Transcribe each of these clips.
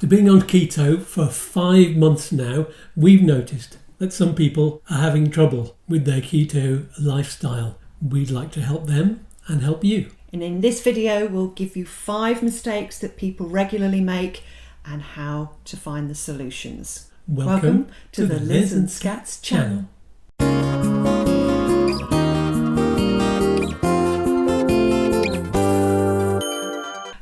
After being on keto for 5 months now, we've noticed that some people are having trouble with their keto lifestyle. We'd like to help them and help you. And in this video, we'll give you 5 mistakes that people regularly make and how to find the solutions. Welcome to the Liz and Skatz channel.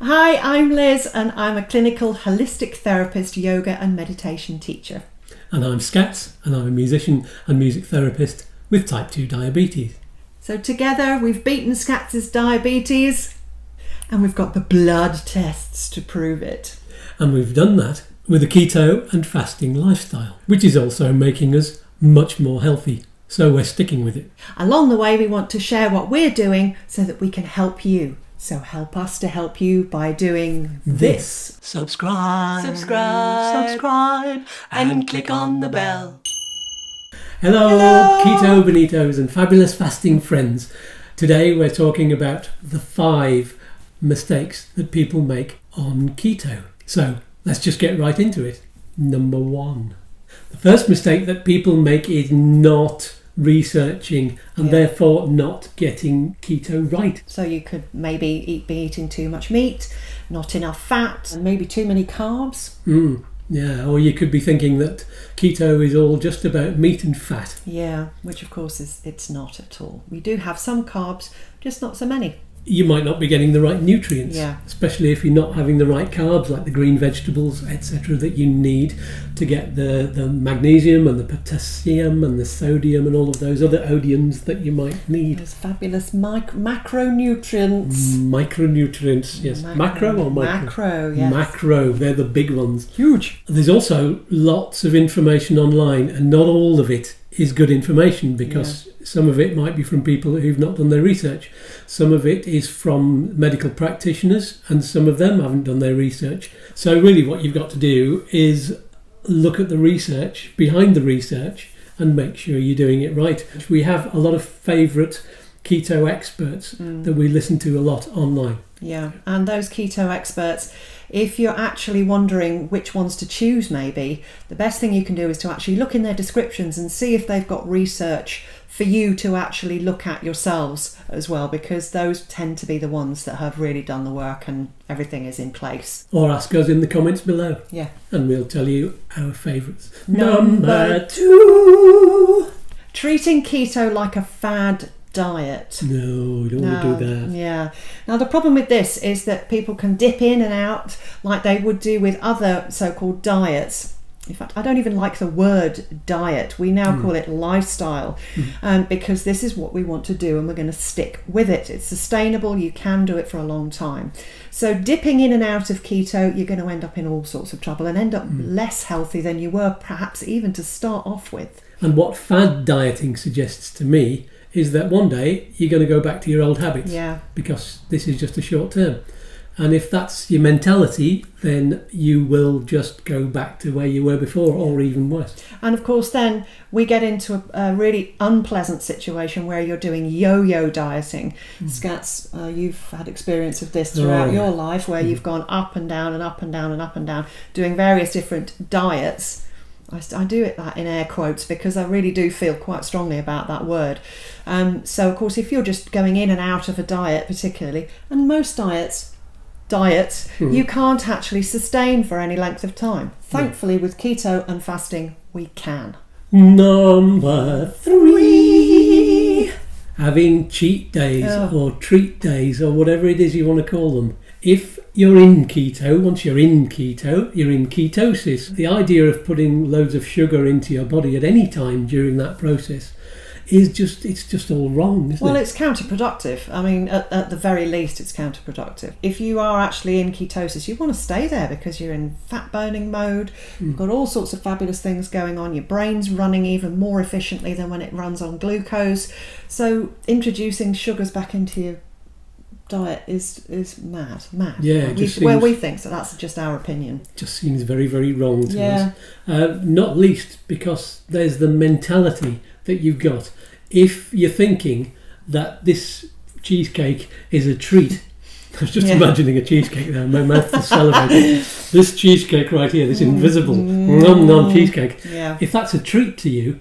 Hi, I'm Liz and I'm a clinical holistic therapist, yoga and meditation teacher. And I'm Skatz and I'm a musician and music therapist with type 2 diabetes. So together we've beaten Skatz's diabetes and we've got the blood tests to prove it. And we've done that with a keto and fasting lifestyle, which is also making us much more healthy. So we're sticking with it. Along the way, we want to share what we're doing so that we can help you. So help us to help you by doing this. Subscribe, and click on the bell. Hello, Keto Bonitos and fabulous fasting friends. Today we're talking about the 5 mistakes that people make on keto. So let's just get right into it. Number 1. The first mistake that people make is not researching and therefore not getting keto right. So you could maybe be eating too much meat, not enough fat, and maybe too many carbs. Yeah, or you could be thinking that keto is all just about meat and fat. Yeah, which of course it's not at all. We do have some carbs, just not so many. You might not be getting the right nutrients, especially if you're not having the right carbs like the green vegetables, etc., that you need to get the magnesium and the potassium and the sodium and all of those other odiums that you might need. Those fabulous macronutrients. Micronutrients, yes. Macro or micro? Macro, yes. Macro, they're the big ones. Huge. There's also lots of information online and not all of it is good information because some of it might be from people who've not done their research. Some of it is from medical practitioners and some of them haven't done their research. So really what you've got to do is look at the research, behind the research, and make sure you're doing it right. We have a lot of favourite keto experts that we listen to a lot online. Yeah, and those keto experts, if you're actually wondering which ones to choose maybe, the best thing you can do is to actually look in their descriptions and see if they've got research for you to actually look at yourselves as well, because those tend to be the ones that have really done the work and everything is in place. Or ask us in the comments below. Yeah. And we'll tell you our favourites. Number 2. Treating keto like a fad diet. No, you don't want to do that. Yeah. Now the problem with this is that people can dip in and out like they would do with other so-called diets. In fact, I don't even like the word diet. We now call it lifestyle because this is what we want to do and we're going to stick with it. It's sustainable. You can do it for a long time. So dipping in and out of keto, you're going to end up in all sorts of trouble and end up less healthy than you were perhaps even to start off with. And what fad dieting suggests to me is that one day you're going to go back to your old habits because this is just a short term. And if that's your mentality, then you will just go back to where you were before or even worse. And of course then we get into a really unpleasant situation where you're doing yo-yo dieting. Skatz, you've had experience of this throughout your life where you've gone up and down and up and down and up and down doing various different diets. I do it that in air quotes because I really do feel quite strongly about that word. So of course if you're just going in and out of a diet particularly, and most diets you can't actually sustain for any length of time. Thankfully with keto and fasting we can. Number 3. Having cheat days or treat days or whatever it is you want to call them. If you're in keto, once you're in keto, you're in ketosis. The idea of putting loads of sugar into your body at any time during that process is just all wrong, isn't it? Well, it's counterproductive. I mean, at the very least, it's counterproductive. If you are actually in ketosis, you want to stay there because you're in fat burning mode. You've got all sorts of fabulous things going on. Your brain's running even more efficiently than when it runs on glucose. So introducing sugars back into your diet is mad. Yeah, we think so. That's just our opinion. Just seems very, very wrong to us. Not least because there's the mentality that you've got. If you're thinking that this cheesecake is a treat was just imagining a cheesecake there. My mouth is salivating. This cheesecake right here, this invisible nom cheesecake. Yeah. If that's a treat to you,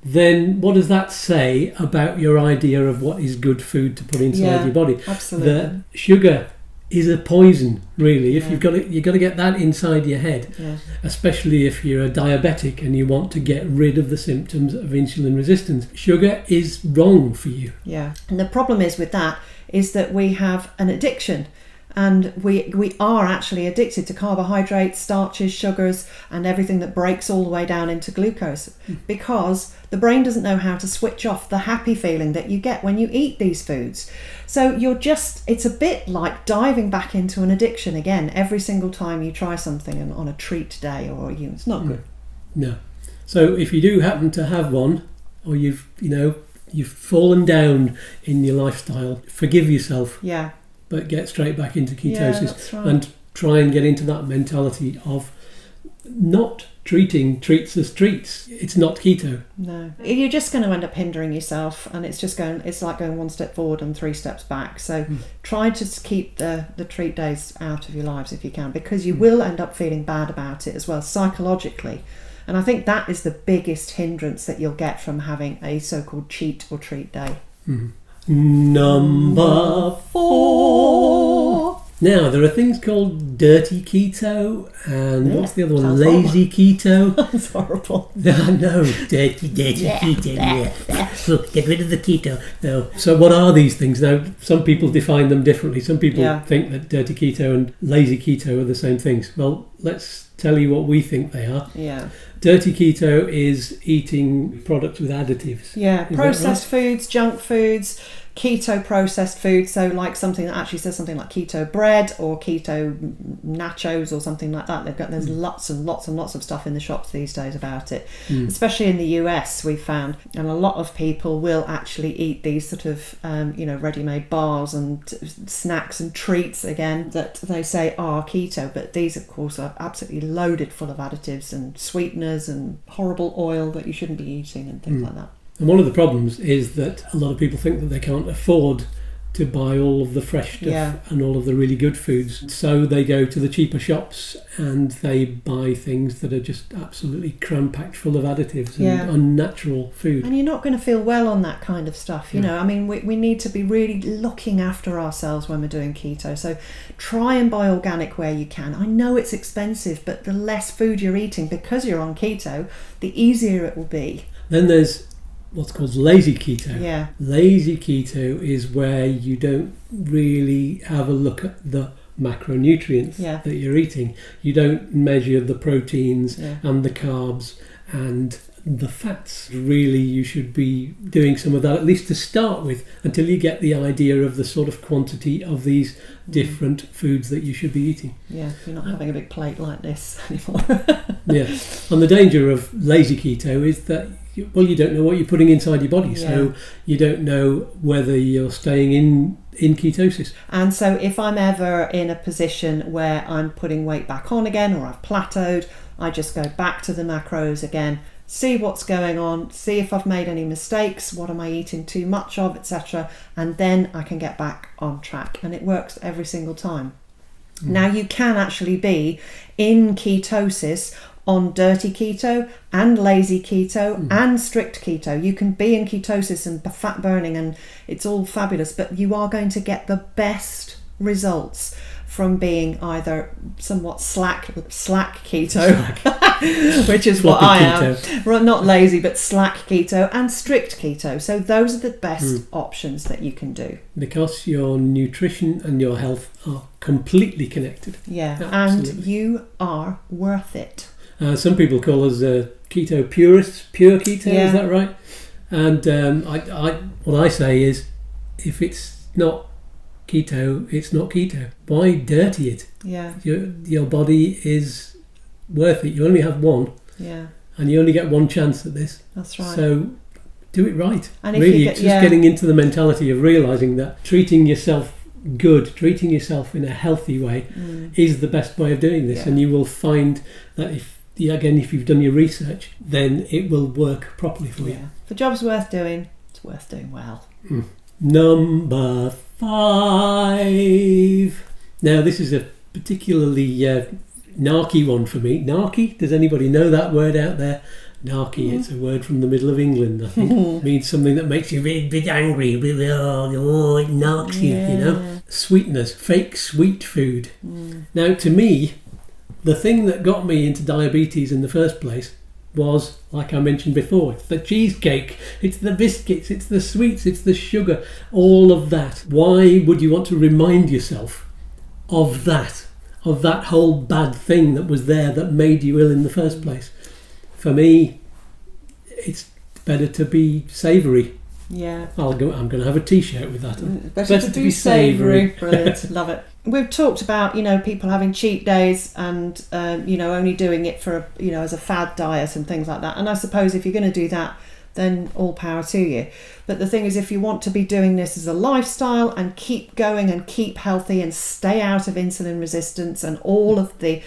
then what does that say about your idea of what is good food to put inside your body? Absolutely. The sugar is a poison, really. If you've got to get that inside your head, especially if you're a diabetic and you want to get rid of the symptoms of insulin resistance. Sugar is wrong for you. Yeah, and the problem is with that is that we have an addiction. And we are actually addicted to carbohydrates, starches, sugars, and everything that breaks all the way down into glucose, because the brain doesn't know how to switch off the happy feeling that you get when you eat these foods. So it's a bit like diving back into an addiction again every single time you try something on a treat day, or it's not good. No. So if you do happen to have one, or you've fallen down in your lifestyle, forgive yourself. Yeah. But get straight back into ketosis, that's right. and try and get into that mentality of not treating treats as treats. It's not keto. No, you're just going to end up hindering yourself, and it's like going one step forward and 3 steps back. So try to keep the treat days out of your lives if you can, because you will end up feeling bad about it as well, psychologically. And I think that is the biggest hindrance that you'll get from having a so-called cheat or treat day. Mm-hmm. Number 4. Now, there are things called dirty keto, and what's the other one? Sounds Lazy keto. That's horrible. No, dirty keto. Yeah. Look, get rid of the keto. No. So what are these things? Now, some people define them differently. Some people think that dirty keto and lazy keto are the same things. Well, let's tell you what we think they are. Yeah. Dirty keto is eating products with additives. Yeah, Is processed that right? foods, junk foods, keto processed foods. So like something that actually says something like keto bread or keto nachos or something like that. There's lots and lots and lots of stuff in the shops these days about it, especially in the US we've found. And a lot of people will actually eat these sort of, ready-made bars and snacks and treats again that they say are keto. But these, of course, are absolutely loaded full of additives and sweeteners and horrible oil that you shouldn't be eating and things like that. And one of the problems is that a lot of people think that they can't afford to buy all of the fresh stuff and all of the really good foods. So they go to the cheaper shops and they buy things that are just absolutely cram-packed full of additives and unnatural food. And you're not going to feel well on that kind of stuff. You know, I mean, we need to be really looking after ourselves when we're doing keto. So try and buy organic where you can. I know it's expensive, but the less food you're eating because you're on keto, the easier it will be. Then there's what's called lazy keto. Yeah. Lazy keto is where you don't really have a look at the macronutrients that you're eating. You don't measure the proteins and the carbs and the fats. Really, you should be doing some of that, at least to start with, until you get the idea of the sort of quantity of these different foods that you should be eating. Yeah, you're not having a big plate like this anymore. And the danger of lazy keto is that you don't know what you're putting inside your body, so you don't know whether you're staying in ketosis. And so if I'm ever in a position where I'm putting weight back on again, or I've plateaued, I just go back to the macros again, see what's going on, see if I've made any mistakes, what am I eating too much of, etc. And then I can get back on track. And it works every single time. Now you can actually be in ketosis on dirty keto and lazy keto and strict keto. You can be in ketosis and fat burning and it's all fabulous, but you are going to get the best results from being either somewhat slack keto, which is what I am. Well, not lazy, but slack keto and strict keto. So those are the best options that you can do. Because your nutrition and your health are completely connected. Yeah, absolutely. And you are worth it. Some people call us keto purists, pure keto, is that right? And what I say is, if it's not keto, it's not keto. Why dirty it? Yeah. Your body is worth it. You only have one. Yeah. And you only get one chance at this. That's right. So do it right. And if really, you it's just getting into the mentality of realising that treating yourself treating yourself in a healthy way is the best way of doing this. And you will find that if you've done your research, then it will work properly for you. If the job's worth doing, it's worth doing well. Number 5. 5. Now, this is a particularly narky one for me. Narky? Does anybody know that word out there? Narky, it's a word from the middle of England, I think. It means something that makes you a bit angry. It narks you, you know. Sweeteners, fake sweet food. Now, to me, the thing that got me into diabetes in the first place was, like I mentioned before, it's the cheesecake, it's the biscuits, it's the sweets, it's the sugar, all of that. Why would you want to remind yourself of that whole bad thing that was there that made you ill in the first place? For me, it's better to be savoury. Yeah. I'm going to have a T-shirt with that. Better to be savoury. Brilliant. Love it. We've talked about, people having cheat days and, only doing it for, as a fad diet and things like that. And I suppose if you're going to do that, then all power to you. But the thing is, if you want to be doing this as a lifestyle and keep going and keep healthy and stay out of insulin resistance and all of the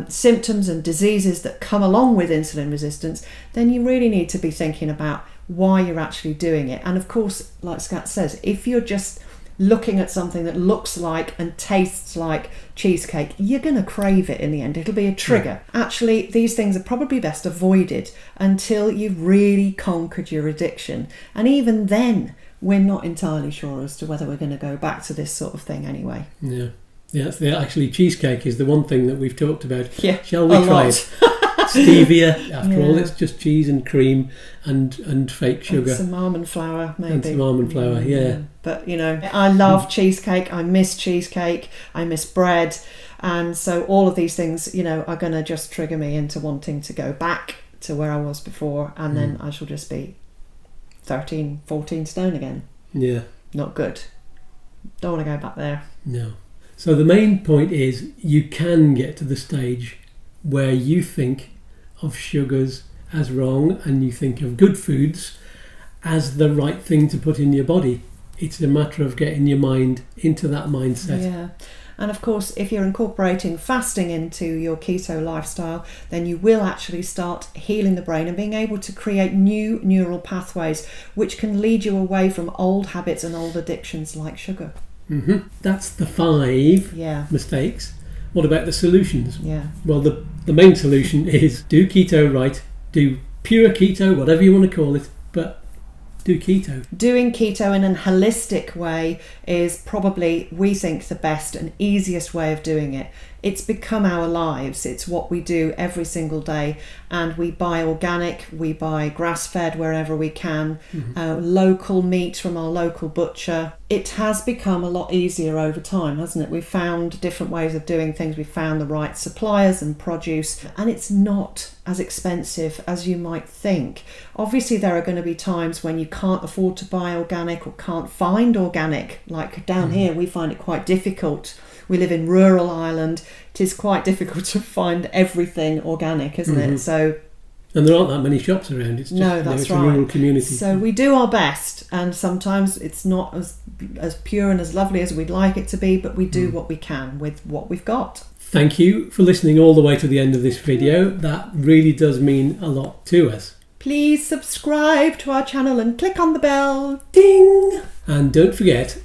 symptoms and diseases that come along with insulin resistance, then you really need to be thinking about why you're actually doing it. And of course, like Skatz says, if you're just looking at something that looks like and tastes like cheesecake, you're going to crave it in the end. It'll be a trigger. Actually, these things are probably best avoided until you've really conquered your addiction. And even then, we're not entirely sure as to whether we're going to go back to this sort of thing anyway. Yeah. Yeah, actually, cheesecake is the one thing that we've talked about. Yeah, shall we try it? Stevia, after all, it's just cheese and cream and fake sugar. And some almond flour, maybe. And some almond flour, yeah. But, I love cheesecake. I miss cheesecake. I miss bread. And so all of these things, are going to just trigger me into wanting to go back to where I was before. And then I shall just be 13, 14 stone again. Yeah. Not good. Don't want to go back there. No. So the main point is you can get to the stage where you think of sugars as wrong and you think of good foods as the right thing to put in your body. It's a matter of getting your mind into that mindset. Yeah. And of course, if you're incorporating fasting into your keto lifestyle, then you will actually start healing the brain and being able to create new neural pathways which can lead you away from old habits and old addictions like sugar. That's the 5 mistakes. What about the solutions? Yeah. Well, the main solution is do keto right, do pure keto, whatever you want to call it, but do keto. Doing keto in a holistic way is probably, we think, the best and easiest way of doing it. It's become our lives. It's what we do every single day. And we buy organic, we buy grass-fed wherever we can, local meat from our local butcher. It has become a lot easier over time, hasn't it? We've found different ways of doing things. We've found the right suppliers and produce. And it's not as expensive as you might think. Obviously, there are going to be times when you can't afford to buy organic or can't find organic. Like down here, we find it quite difficult. We live in rural Ireland. It is quite difficult to find everything organic, isn't it? So, and there aren't that many shops around. It's just, that's it's right. a rural community. So we do our best, and sometimes it's not as pure and as lovely as we'd like it to be, but we do what we can with what we've got. Thank you for listening all the way to the end of this video. That really does mean a lot to us. Please subscribe to our channel and click on the bell. Ding! And don't forget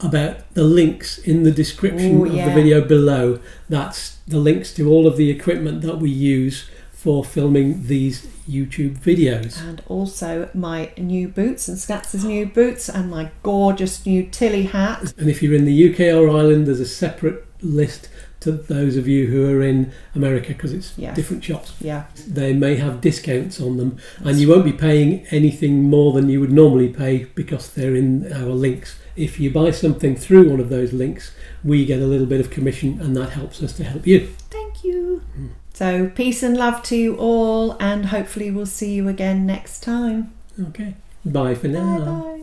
about the links in the description of the video below. That's the links to all of the equipment that we use for filming these YouTube videos. And also my new boots and Skatz's new boots and my gorgeous new Tilly hat. And if you're in the UK or Ireland, there's a separate list to those of you who are in America, because it's different shops. Yeah. They may have discounts on them, and you won't be paying anything more than you would normally pay because they're in our links. If you buy something through one of those links, we get a little bit of commission, and that helps us to help you. Thank you. So peace and love to you all, and hopefully we'll see you again next time. Okay. Bye for now. Bye bye.